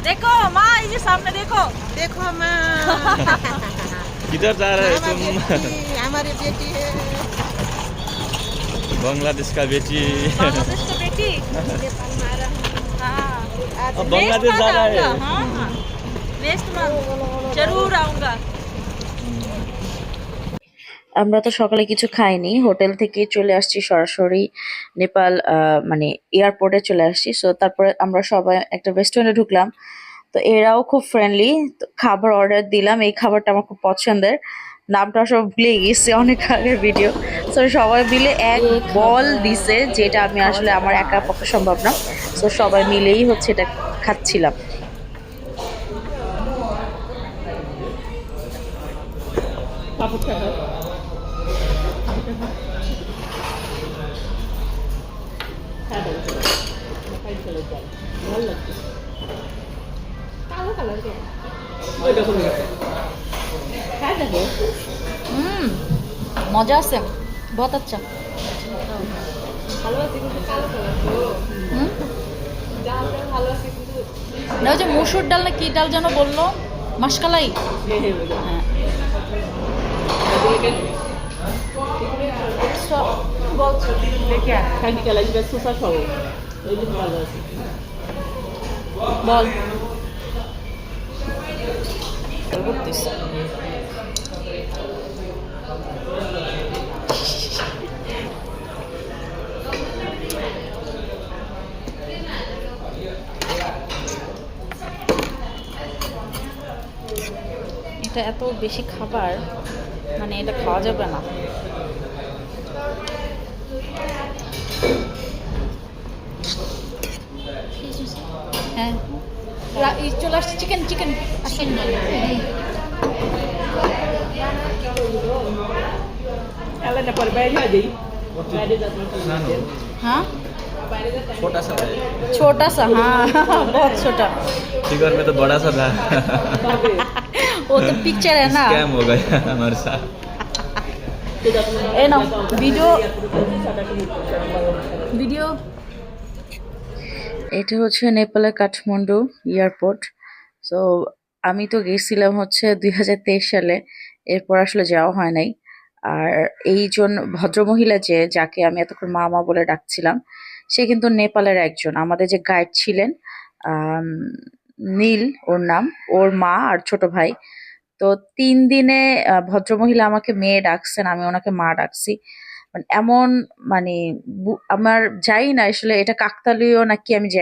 देखो माँ ये सामने देखो। देखो माँ किधर जा रहे हो तुम? हमारी बेटी है। बांग्लादेश का बेटी। बांग्लादेश का बेटी। नेपाल में आ रहा हूँ। हाँ अब बांग्लादेश जा रहा है। हाँ नेक्स्ट मंथ जरूर आऊंगा। আমরা তো সকালে কিছু খাইনি, হোটেল থেকে চলে আসছি সরাসরি নেপাল, মানে এয়ারপোর্টে চলে আসছি। সো তারপরে আমরা সবাই একটা রেস্টুরেন্টে ঢুকলাম। তো এরাও খুব ফ্রেন্ডলি, খাবার অর্ডার দিলাম। এই খাবারটা আমার খুব পছন্দের, নামটা সব ভুলে গেছি, অনেক আগের ভিডিও। সো সবাই মিলে এক বল দিছে, যেটা আমি আসলে আমার একা পক্ষে সম্ভব না। সো সবাই মিলেই হচ্ছে এটা খাচ্ছিলাম। মজা আছে, বহুত আচ্ছা। না ওই যে মসুর ডাল না কি ডাল যেন বললো, মাসকালাই। হ্যাঁ বল এটা এত বেশি খাবার, মানে এটা খাওয়া যাবে না। হ্যাঁ চলে আসছে চিকেন চিকেন আসেন। हाँ छोटा सा है। छोटा सा, हाँ बहुत छोटा। फिगर में तो बड़ा सा था। वो तो पिक्चर है ना। स्कैम हो गया हमारे साथ। ए ना वीडियो वीडियो। এটা হচ্ছে নেপালের কাঠমান্ডু এয়ারপোর্ট। সো আমি তো গেছিলাম হচ্ছে 2023 সালে, এরপর আসলে যাওয়া হয় নাই। আর এইজন ভদ্রমহিলা যাকে আমি এতক্ষণ মা মা বলে ডাকছিলাম, সে কিন্তু নেপালের একজন আমাদের যে গাইড ছিলেন। আম, নীল ওর নাম, ওর মা আর ছোট ভাই। তো 3 দিনে ভদ্রমহিলা আমাকে মেয়ে ডাকছেন, আমি ওনাকে মা ডাকছি। মানে এমন, মানে আমার যাই না আসলে এটা কাকতালীয় নাকি আমি জানি